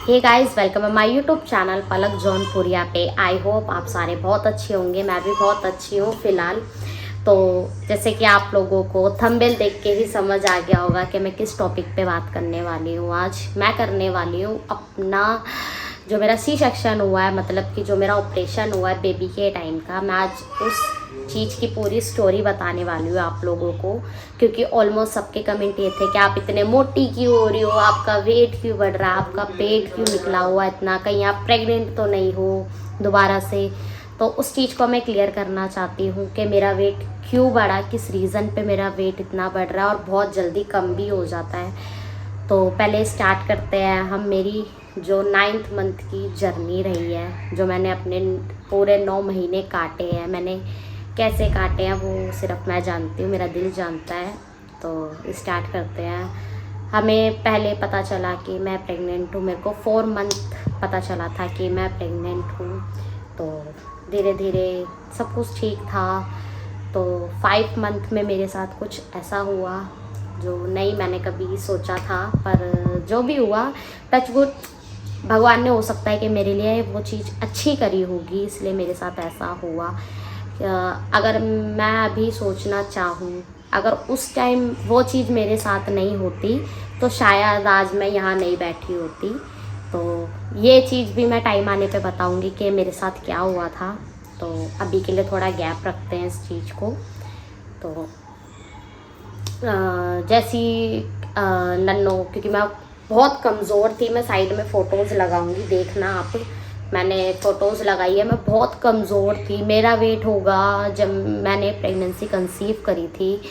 Hey guys, welcome है my YouTube channel पलक जौनपुरिया पे। I hope आप सारे बहुत अच्छे होंगे। मैं भी बहुत अच्छी हूँ फ़िलहाल। तो जैसे कि आप लोगों को थंबनेल देख के ही समझ आ गया होगा कि मैं किस टॉपिक पे बात करने वाली हूँ। आज मैं करने वाली हूँ अपना जो मेरा सी सेक्शन हुआ है, मतलब कि जो मेरा ऑपरेशन हुआ है बेबी के टाइम का। मैं आज उस चीज़ की पूरी स्टोरी बताने वाली हूँ आप लोगों को, क्योंकि ऑलमोस्ट सबके कमेंट ये थे कि आप इतने मोटी क्यों हो रही हो, आपका वेट क्यों बढ़ रहा है, आपका पेट क्यों निकला हुआ इतना, कहीं आप प्रेग्नेंट तो नहीं हो दोबारा से। तो उस चीज़ को मैं क्लियर करना चाहती हूँ कि मेरा वेट क्यों बढ़ा, किस रीज़न पे मेरा वेट इतना बढ़ रहा है और बहुत जल्दी कम भी हो जाता है। तो पहले स्टार्ट करते हैं हम मेरी जो 9th मंथ की जर्नी रही है, जो मैंने अपने पूरे 9 महीने काटे हैं। मैंने कैसे काटे हैं वो सिर्फ मैं जानती हूँ, मेरा दिल जानता है। तो स्टार्ट करते हैं। हमें पहले पता चला कि मैं प्रेग्नेंट हूँ। मेरे को 4 मंथ पता चला था कि मैं प्रेग्नेंट हूँ। तो धीरे धीरे सब कुछ ठीक था। तो 5 मंथ में मेरे साथ कुछ ऐसा हुआ जो नहीं मैंने कभी सोचा था, पर जो भी हुआ, टचवुड, भगवान ने हो सकता है कि मेरे लिए वो चीज़ अच्छी करी होगी, इसलिए मेरे साथ ऐसा हुआ। अगर मैं अभी सोचना चाहूँ, अगर उस टाइम वो चीज़ मेरे साथ नहीं होती तो शायद आज मैं यहाँ नहीं बैठी होती। तो ये चीज़ भी मैं टाइम आने पे बताऊँगी कि मेरे साथ क्या हुआ था। तो अभी के लिए थोड़ा गैप रखते हैं इस चीज़ को। तो जैसी नन्नो, क्योंकि मैं बहुत कमज़ोर थी। मैं साइड में फ़ोटोज़ लगाऊंगी, देखना आप। मैंने फ़ोटोज़ लगाई है। मैं बहुत कमज़ोर थी। मेरा वेट होगा, जब मैंने प्रेगनेंसी कंसीव करी थी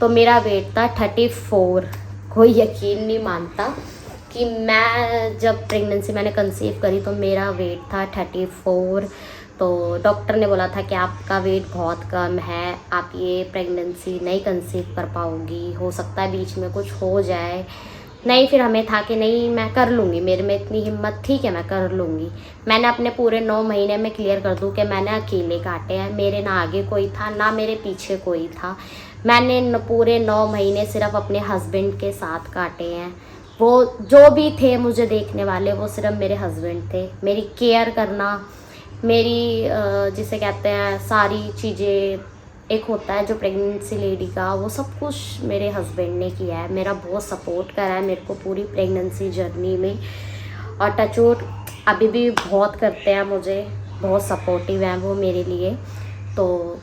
तो मेरा वेट था 34। कोई यकीन नहीं मानता कि मैं जब प्रेगनेंसी मैंने कंसीव करी तो मेरा वेट था 34। तो डॉक्टर ने बोला था कि आपका वेट बहुत कम है, आप ये प्रेगनेंसी नहीं कंसीव कर पाओगी, हो सकता है बीच में कुछ हो जाए। नहीं, फिर हमें था कि नहीं, मैं कर लूँगी, मेरे में इतनी हिम्मत थी कि मैं कर लूँगी। मैंने अपने पूरे 9 महीने में क्लियर कर दूँ कि मैंने अकेले काटे हैं। मेरे ना आगे कोई था ना मेरे पीछे कोई था। मैंने पूरे 9 महीने सिर्फ अपने हस्बैंड के साथ काटे हैं। वो जो भी थे मुझे देखने वाले, वो सिर्फ मेरे हस्बैंड थे। मेरी केयर करना, मेरी जिसे कहते हैं सारी चीज़ें, एक होता है जो प्रेगनेंसी लेडी का, वो सब कुछ मेरे हस्बैंड ने किया है। मेरा बहुत सपोर्ट करा है मेरे को पूरी प्रेगनेंसी जर्नी में। और टचवुड अभी भी बहुत करते हैं, मुझे बहुत सपोर्टिव हैं वो मेरे लिए। तो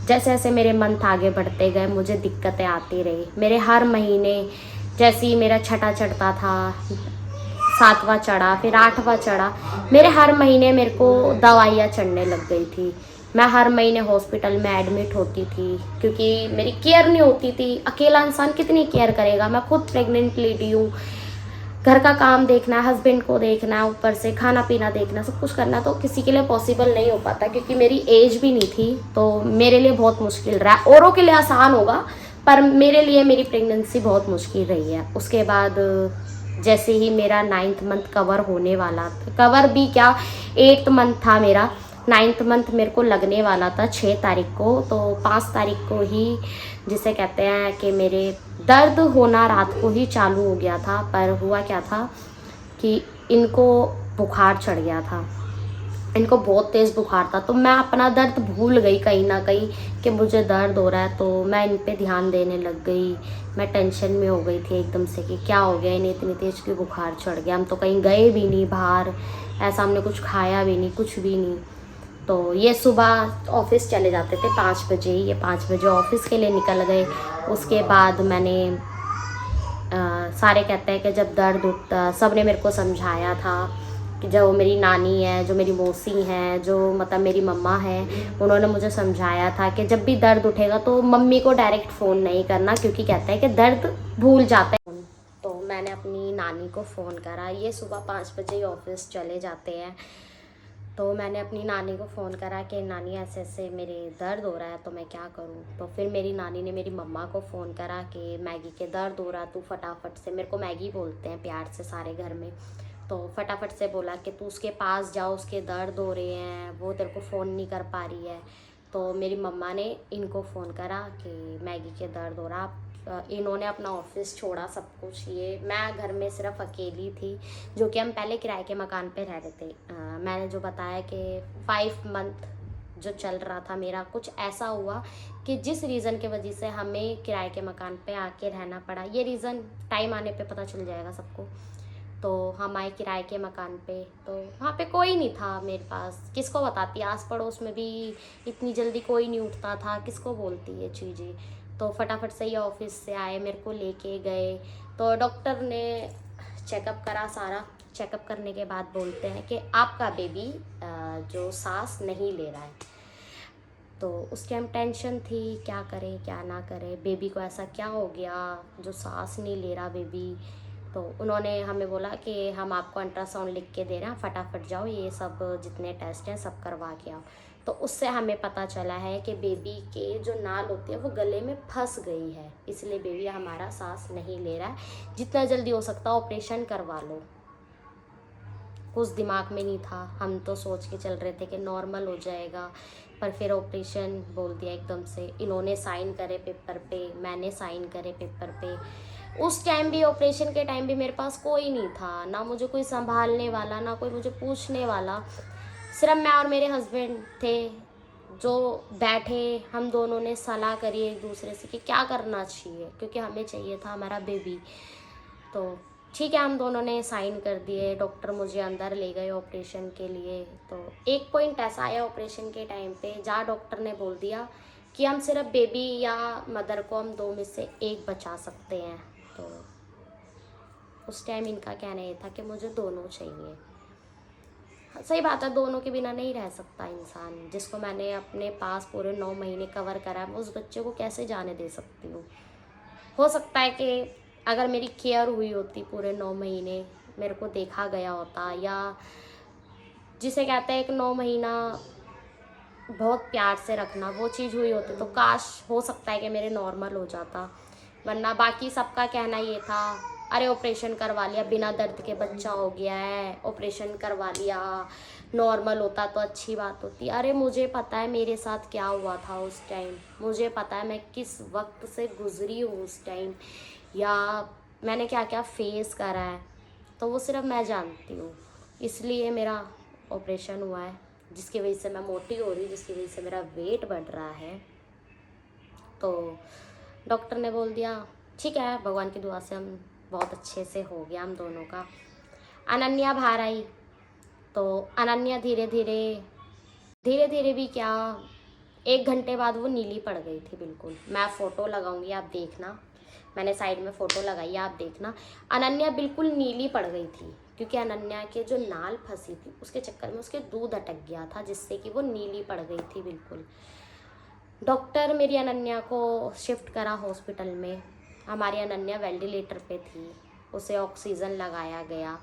जैसे जैसे मेरे मंथ आगे बढ़ते गए मुझे दिक्कतें आती रही। मेरे हर महीने, जैसे ही मेरा छठा चढ़ता था, 7वां चढ़ा, फिर 8वां चढ़ा, मेरे हर महीने मेरे को दवाइयाँ चढ़ने लग गई थी। मैं हर महीने हॉस्पिटल में एडमिट होती थी, क्योंकि मेरी केयर नहीं होती थी। अकेला इंसान कितनी केयर करेगा। मैं खुद प्रेग्नेंट लेडी हूँ, घर का काम देखना है, हस्बैंड को देखना है, ऊपर से खाना पीना देखना, सब कुछ करना, तो किसी के लिए पॉसिबल नहीं हो पाता। क्योंकि मेरी एज भी नहीं थी, तो मेरे लिए बहुत मुश्किल रहा। औरों के लिए आसान होगा, पर मेरे लिए मेरी प्रेगनेंसी बहुत मुश्किल रही है। उसके बाद जैसे ही मेरा 9th मंथ कवर होने वाला था, कवर भी क्या, 8th मंथ था मेरा, 9th मंथ मेरे को लगने वाला था 6 तारीख को। तो 5 तारीख को ही, जिसे कहते हैं कि मेरे दर्द होना रात को ही चालू हो गया था। पर हुआ क्या था कि इनको बुखार चढ़ गया था, इनको बहुत तेज़ बुखार था। तो मैं अपना दर्द भूल गई कहीं ना कहीं कि मुझे दर्द हो रहा है। तो मैं इन पे ध्यान देने लग गई। मैं टेंशन में हो गई थी एकदम से कि क्या हो गया इन्हें, इतनी तेज़ क्यों बुखार चढ़ गया। हम तो कहीं गए भी नहीं बाहर, ऐसा हमने कुछ खाया भी नहीं, कुछ भी नहीं। तो ये सुबह ऑफिस चले जाते थे 5 बजे ही। ये 5 बजे ऑफिस के लिए निकल गए। उसके बाद मैंने सारे कहते हैं कि जब दर्द उठता, सब ने मेरे को समझाया था कि जो मेरी नानी है, जो मेरी मौसी हैं, जो मतलब मेरी मम्मा है, उन्होंने मुझे समझाया था कि जब भी दर्द उठेगा तो मम्मी को डायरेक्ट फ़ोन नहीं करना, क्योंकि कहते हैं कि दर्द भूल जाता है। तो मैंने अपनी नानी को फ़ोन करा। ये सुबह 5 बजे ही ऑफिस चले जाते हैं। तो मैंने अपनी नानी को फ़ोन करा कि नानी ऐसे ऐसे मेरे दर्द हो रहा है, तो मैं क्या करूँ। तो फिर मेरी नानी ने मेरी मम्मा को फ़ोन करा कि मैगी के दर्द हो रहा, तू फटाफट से, मेरे को मैगी बोलते हैं प्यार से सारे घर में, तो फटाफट से बोला कि तू उसके पास जाओ, उसके दर्द हो रहे हैं, वो तेरे को फ़ोन नहीं कर पा रही है। तो मेरी मम्मा ने इनको फ़ोन करा कि मैगी के दर्द हो रहा, आप इन्होंने अपना ऑफिस छोड़ा, सब कुछ। ये मैं घर में सिर्फ अकेली थी, जो कि हम पहले किराए के मकान पे रह रहे थे। मैंने जो बताया कि 5 मंथ जो चल रहा था मेरा, कुछ ऐसा हुआ कि जिस रीज़न के वजह से हमें किराए के मकान पे आके रहना पड़ा। ये रीज़न टाइम आने पे पता चल जाएगा सबको। तो हम आए किराए के मकान पे, तो वहाँ पे कोई नहीं था मेरे पास। किसको बताती, आस पड़ोस में भी इतनी जल्दी कोई नहीं उठता था, किसको बोलती ये चीज़ें। तो फटाफट से ये ऑफिस से आए, मेरे को लेके गए। तो डॉक्टर ने चेकअप करा सारा। चेकअप करने के बाद बोलते हैं कि आपका बेबी जो सांस नहीं ले रहा है। तो उस टाइम टेंशन थी, क्या करें क्या ना करें, बेबी को ऐसा क्या हो गया जो सांस नहीं ले रहा बेबी। तो उन्होंने हमें बोला कि हम आपको अल्ट्रासाउंड लिख के दे रहे हैं, फटाफट जाओ ये सब जितने टेस्ट हैं सब करवा के आओ। तो उससे हमें पता चला है कि बेबी के जो नाल होती है वो गले में फंस गई है, इसलिए बेबी हमारा सांस नहीं ले रहा है। जितना जल्दी हो सकता ऑपरेशन करवा लो। कुछ दिमाग में नहीं था, हम तो सोच के चल रहे थे कि नॉर्मल हो जाएगा, पर फिर ऑपरेशन बोल दिया एकदम से। इन्होंने साइन करे पेपर पे, मैंने साइन करे पेपर पे। उस टाइम भी, ऑपरेशन के टाइम भी मेरे पास कोई नहीं था, ना मुझे कोई संभालने वाला, ना कोई मुझे पूछने वाला। सिर्फ मैं और मेरे हस्बैंड थे जो बैठे, हम दोनों ने सलाह करी एक दूसरे से कि क्या करना चाहिए, क्योंकि हमें चाहिए था हमारा बेबी। तो ठीक है, हम दोनों ने साइन कर दिए। डॉक्टर मुझे अंदर ले गए ऑपरेशन के लिए। तो एक पॉइंट ऐसा आया ऑपरेशन के टाइम पे, जहाँ डॉक्टर ने बोल दिया कि हम सिर्फ बेबी या मदर को हम 2 में से 1 बचा सकते हैं। तो उस टाइम इनका कहना ये था कि मुझे दोनों चाहिए। सही बात है, दोनों के बिना नहीं रह सकता इंसान। जिसको मैंने अपने पास पूरे 9 महीने कवर करा है, मैं उस बच्चे को कैसे जाने दे सकती हूँ। हो सकता है कि अगर मेरी केयर हुई होती पूरे 9 महीने, मेरे को देखा गया होता, या जिसे कहते हैं एक 9 महीना बहुत प्यार से रखना, वो चीज़ हुई होती तो काश हो सकता है कि मेरे नॉर्मल हो जाता। वरना बाकी सबका कहना ये था, अरे ऑपरेशन करवा लिया, बिना दर्द के बच्चा हो गया है, ऑपरेशन करवा लिया, नॉर्मल होता तो अच्छी बात होती। अरे मुझे पता है मेरे साथ क्या हुआ था उस टाइम, मुझे पता है मैं किस वक्त से गुजरी हूँ उस टाइम, या मैंने क्या क्या फेस करा है, तो वो सिर्फ मैं जानती हूँ। इसलिए मेरा ऑपरेशन हुआ है, जिसकी वजह से मैं मोटी हो रही हूँ, जिसकी वजह से मेरा वेट बढ़ रहा है। तो डॉक्टर ने बोल दिया ठीक है, भगवान की दुआ से हम बहुत अच्छे से हो गया हम दोनों का। अनन्या बाहर आई, तो अनन्या धीरे धीरे भी क्या, 1 घंटे बाद वो नीली पड़ गई थी बिल्कुल। मैं फ़ोटो लगाऊंगी, आप देखना, मैंने साइड में फ़ोटो लगाई है, आप देखना। अनन्या बिल्कुल नीली पड़ गई थी, क्योंकि अनन्या के जो नाल फंसी थी उसके चक्कर में उसके दूध अटक गया था, जिससे कि वो नीली पड़ गई थी बिल्कुल। डॉक्टर मेरी अनन्या को शिफ्ट करा हॉस्पिटल में। हमारी अनन्या वेंटिलेटर पे थी, उसे ऑक्सीजन लगाया गया।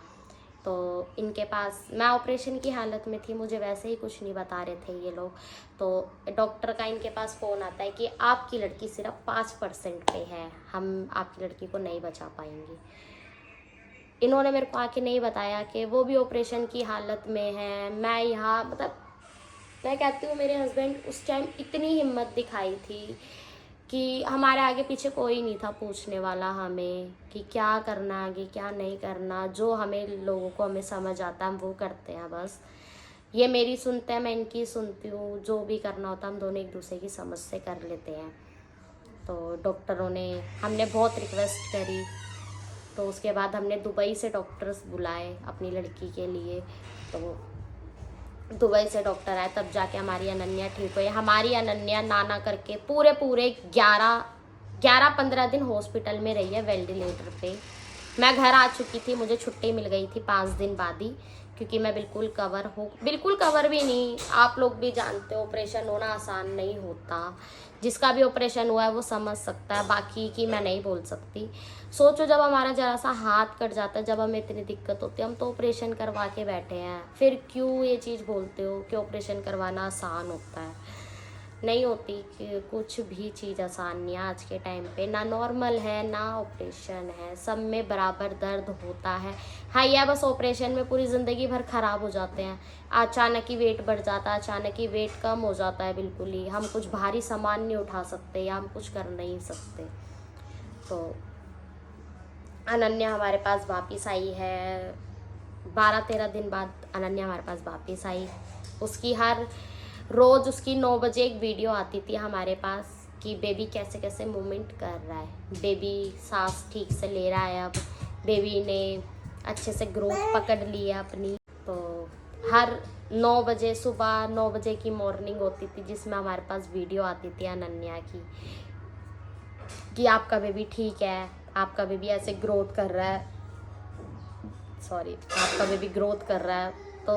तो इनके पास, मैं ऑपरेशन की हालत में थी, मुझे वैसे ही कुछ नहीं बता रहे थे ये लोग। तो डॉक्टर का इनके पास फ़ोन आता है कि आपकी लड़की सिर्फ 5% पे है, हम आपकी लड़की को नहीं बचा पाएंगे। इन्होंने मेरे को आके नहीं बताया कि वो भी ऑपरेशन की हालत में है। मैं यहाँ, मतलब मैं कहती हूँ मेरे हस्बैंड उस टाइम इतनी हिम्मत दिखाई थी कि हमारे आगे पीछे कोई नहीं था पूछने वाला हमें कि क्या करना आगे क्या नहीं करना। जो हमें लोगों को हमें समझ आता है हम वो करते हैं बस। ये मेरी सुनते हैं, मैं इनकी सुनती हूँ। जो भी करना होता है हम दोनों एक दूसरे की समझ से कर लेते हैं। तो डॉक्टरों ने, हमने बहुत रिक्वेस्ट करी, तो उसके बाद हमने दुबई से डॉक्टर्स बुलाए अपनी लड़की के लिए। तो दुबई से डॉक्टर आए, तब जाके हमारी अनन्या ठीक हुई। हमारी अनन्या नाना करके पूरे 11-15 दिन हॉस्पिटल में रही है वेंटिलेटर पे। मैं घर आ चुकी थी, मुझे छुट्टी मिल गई थी 5 दिन बाद ही, क्योंकि मैं बिल्कुल कवर भी नहीं। आप लोग भी जानते हो ऑपरेशन होना आसान नहीं होता। जिसका भी ऑपरेशन हुआ है वो समझ सकता है, बाकी की मैं नहीं बोल सकती। सोचो जब हमारा जरा सा हाथ कट जाता है, जब हमें इतनी दिक्कत होती है, हम तो ऑपरेशन करवा के बैठे हैं, फिर क्यों ये चीज़ बोलते हो कि ऑपरेशन करवाना आसान होता है। नहीं होती कि कुछ भी चीज़ आसान नहीं है आज के टाइम पे, ना नॉर्मल है ना ऑपरेशन है, सब में बराबर दर्द होता है। हाँ, यह बस ऑपरेशन में पूरी ज़िंदगी भर ख़राब हो जाते हैं। अचानक ही वेट बढ़ जाता है, अचानक ही वेट कम हो जाता है बिल्कुल ही, हम कुछ भारी सामान नहीं उठा सकते या हम कुछ कर नहीं सकते। तो अनन्या हमारे पास वापस आई है, 12-13 दिन बाद अनन्या हमारे पास वापस आई। उसकी हर रोज़ उसकी 9 बजे एक वीडियो आती थी हमारे पास कि बेबी कैसे कैसे मूवमेंट कर रहा है, बेबी सांस ठीक से ले रहा है, अब बेबी ने अच्छे से ग्रोथ पकड़ ली है अपनी। तो हर 9 बजे, सुबह 9 बजे की मॉर्निंग होती थी जिसमें हमारे पास वीडियो आती थी अनन्या की कि आपका बेबी ठीक है, आपका बेबी ऐसे ग्रोथ कर रहा है, सॉरी, आपका बेबी ग्रोथ कर रहा है। तो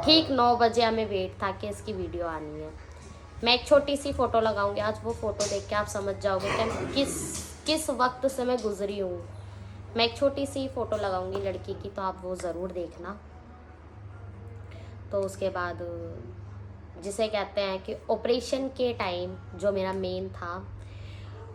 ठीक 9 बजे हमें वेट था कि इसकी वीडियो आनी है। मैं एक छोटी सी फ़ोटो लगाऊंगी आज, वो फ़ोटो देख के आप समझ जाओगे कि किस वक्त से मैं गुजरी हूँ। मैं एक छोटी सी फ़ोटो लगाऊंगी लड़की की, तो आप वो ज़रूर देखना। तो उसके बाद जिसे कहते हैं कि ऑपरेशन के टाइम जो मेरा मेन था,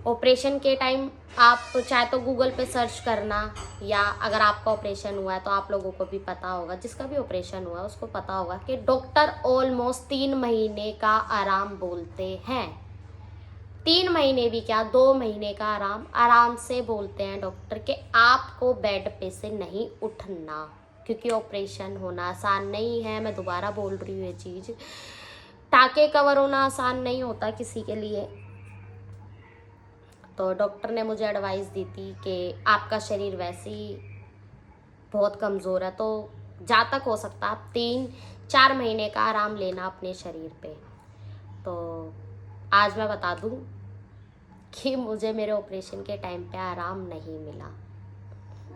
ऑपरेशन के टाइम आप चाहे तो गूगल पे सर्च करना, या अगर आपका ऑपरेशन हुआ है तो आप लोगों को भी पता होगा, जिसका भी ऑपरेशन हुआ है उसको पता होगा कि डॉक्टर ऑलमोस्ट 3 महीने का आराम बोलते हैं। 3 महीने भी क्या, 2 महीने का आराम से बोलते हैं डॉक्टर के आपको बेड पे से नहीं उठना, क्योंकि ऑपरेशन होना आसान नहीं है। मैं दोबारा बोल रही हूँ ये चीज़, टाँके कवर होना आसान नहीं होता किसी के लिए। तो डॉक्टर ने मुझे एडवाइस दी थी कि आपका शरीर वैसे ही बहुत कमज़ोर है, तो जहाँ तक हो सकता है आप 3-4 महीने का आराम लेना अपने शरीर पे। तो आज मैं बता दूं कि मुझे मेरे ऑपरेशन के टाइम पे आराम नहीं मिला,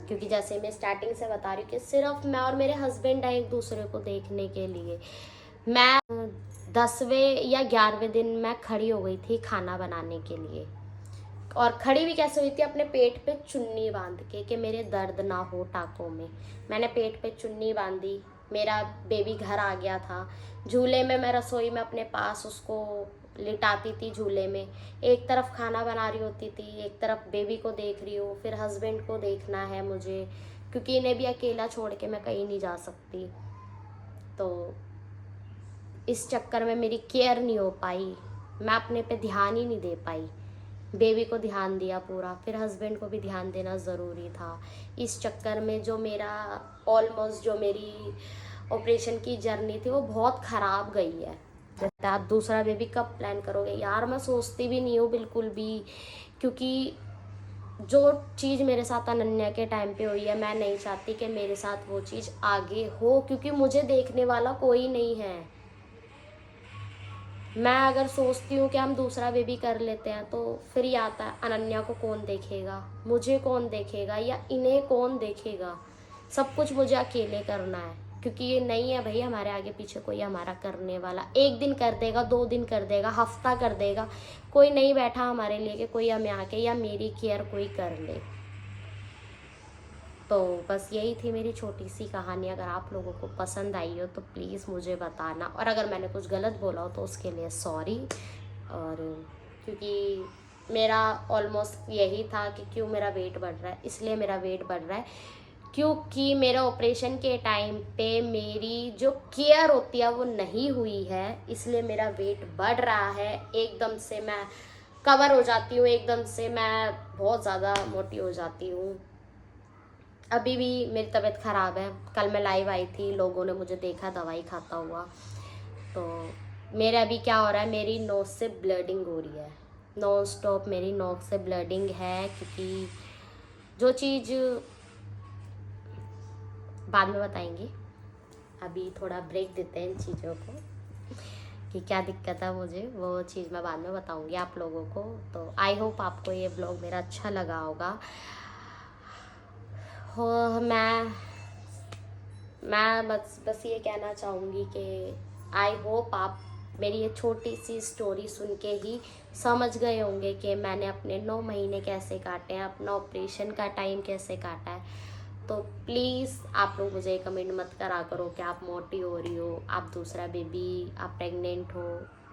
क्योंकि जैसे मैं स्टार्टिंग से बता रही हूँ कि सिर्फ मैं और मेरे हस्बैंड हैं एक दूसरे को देखने के लिए। मैं 10वें या 11वें दिन मैं खड़ी हो गई थी खाना बनाने के लिए, और खड़ी भी कैसे हुई थी, अपने पेट पे चुन्नी बांध के कि मेरे दर्द ना हो टाकों में। मैंने पेट पे चुन्नी बांधी, मेरा बेबी घर आ गया था। झूले में मैं रसोई में अपने पास उसको लिटाती थी झूले में, एक तरफ खाना बना रही होती थी, एक तरफ बेबी को देख रही हूँ, फिर हस्बैंड को देखना है मुझे, क्योंकि इन्हें भी अकेला छोड़ के मैं कहीं नहीं जा सकती। तो इस चक्कर में मेरी केयर नहीं हो पाई, मैं अपने पे ध्यान ही नहीं दे पाई। बेबी को ध्यान दिया पूरा, फिर हस्बैंड को भी ध्यान देना ज़रूरी था। इस चक्कर में जो मेरा ऑलमोस्ट जो मेरी ऑपरेशन की जर्नी थी वो बहुत ख़राब गई है। जैसे आप दूसरा बेबी कब प्लान करोगे यार, मैं सोचती भी नहीं हूँ बिल्कुल भी, क्योंकि जो चीज़ मेरे साथ अनन्या के टाइम पे हुई है, मैं नहीं चाहती कि मेरे साथ वो चीज़ आगे हो, क्योंकि मुझे देखने वाला कोई नहीं है। मैं अगर सोचती हूँ कि हम दूसरा बेबी कर लेते हैं, तो फिर ये आता है अनन्या को कौन देखेगा, मुझे कौन देखेगा, या इन्हें कौन देखेगा। सब कुछ मुझे अकेले करना है, क्योंकि ये नहीं है भाई हमारे आगे पीछे कोई हमारा करने वाला। 1 दिन कर देगा, 2 दिन कर देगा, हफ्ता कर देगा, कोई नहीं बैठा हमारे लिए कि कोई हमें आके या मेरी केयर कोई कर ले। तो बस यही थी मेरी छोटी सी कहानी। अगर आप लोगों को पसंद आई हो तो प्लीज़ मुझे बताना, और अगर मैंने कुछ गलत बोला हो तो उसके लिए सॉरी। और क्योंकि मेरा ऑलमोस्ट यही था कि क्यों मेरा वेट बढ़ रहा है, इसलिए मेरा वेट बढ़ रहा है क्योंकि मेरे ऑपरेशन के टाइम पे मेरी जो केयर होती है वो नहीं हुई है, इसलिए मेरा वेट बढ़ रहा है। एकदम से मैं कवर हो जाती हूँ, एकदम से मैं बहुत ज़्यादा मोटी हो जाती हूँ। अभी भी मेरी तबीयत ख़राब है, कल मैं लाइव आई थी, लोगों ने मुझे देखा दवाई खाता हुआ। तो मेरा अभी क्या हो रहा है, मेरी नोज़ से ब्लडिंग हो रही है, नॉन स्टॉप मेरी नोज़ से ब्लडिंग है। क्योंकि जो चीज़ बाद में बताएंगे, अभी थोड़ा ब्रेक देते हैं इन चीज़ों को कि क्या दिक्कत है मुझे, वो चीज़ मैं बाद में बताऊंगी आप लोगों को। तो आई होप आपको ये ब्लॉग मेरा अच्छा लगा होगा। हो मैं बस ये कहना चाहूँगी कि आई होप आप मेरी ये छोटी सी स्टोरी सुन के ही समझ गए होंगे कि मैंने अपने 9 महीने कैसे काटे हैं, अपना ऑपरेशन का टाइम कैसे काटा है। तो प्लीज़ आप लोग मुझे कमेंट मत करा करो कि आप मोटी हो रही हो, आप दूसरा बेबी, आप प्रेग्नेंट हो।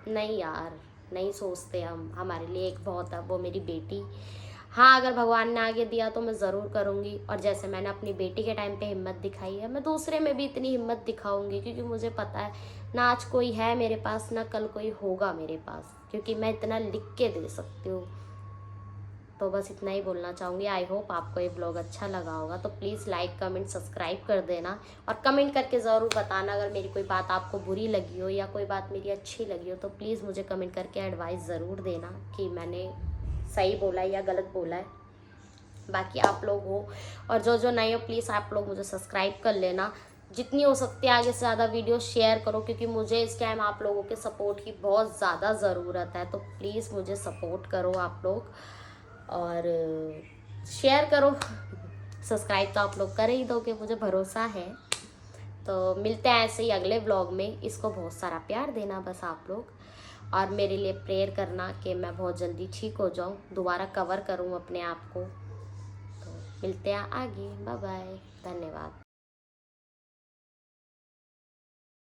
नहीं यार, नहीं सोचते हम, हमारे लिए एक बहुत है, वो मेरी बेटी। हाँ, अगर भगवान ने आगे दिया तो मैं ज़रूर करूँगी, और जैसे मैंने अपनी बेटी के टाइम पे हिम्मत दिखाई है, मैं दूसरे में भी इतनी हिम्मत दिखाऊंगी, क्योंकि मुझे पता है ना आज कोई है मेरे पास, ना कल कोई होगा मेरे पास, क्योंकि मैं इतना लिख के दे सकती हूँ। तो बस इतना ही बोलना चाहूँगी। आई होप आपको ये ब्लॉग अच्छा लगा होगा, तो प्लीज़ लाइक कमेंट सब्सक्राइब कर देना और कमेंट करके ज़रूर बताना अगर मेरी कोई बात आपको बुरी लगी हो या कोई बात मेरी अच्छी लगी हो, तो प्लीज़ मुझे कमेंट करके एडवाइस ज़रूर देना कि मैंने सही बोला है या गलत बोला है। बाकी आप लोग हो और जो नए हो प्लीज़ आप लोग मुझे सब्सक्राइब कर लेना, जितनी हो सकती है आगे से ज़्यादा वीडियो शेयर करो, क्योंकि मुझे इस टाइम आप लोगों के सपोर्ट की बहुत ज़्यादा ज़रूरत है। तो प्लीज़ मुझे सपोर्ट करो आप लोग और शेयर करो। सब्सक्राइब तो आप लोग कर ही दोगे, मुझे भरोसा है। तो मिलते हैं ऐसे ही अगले व्लॉग में। इसको बहुत सारा प्यार देना बस आप लोग, और मेरे लिए प्रेयर करना कि मैं बहुत जल्दी ठीक हो जाऊं, दोबारा कवर करूं अपने आप को। तो मिलते हैं आगे, बाय बाय, धन्यवाद।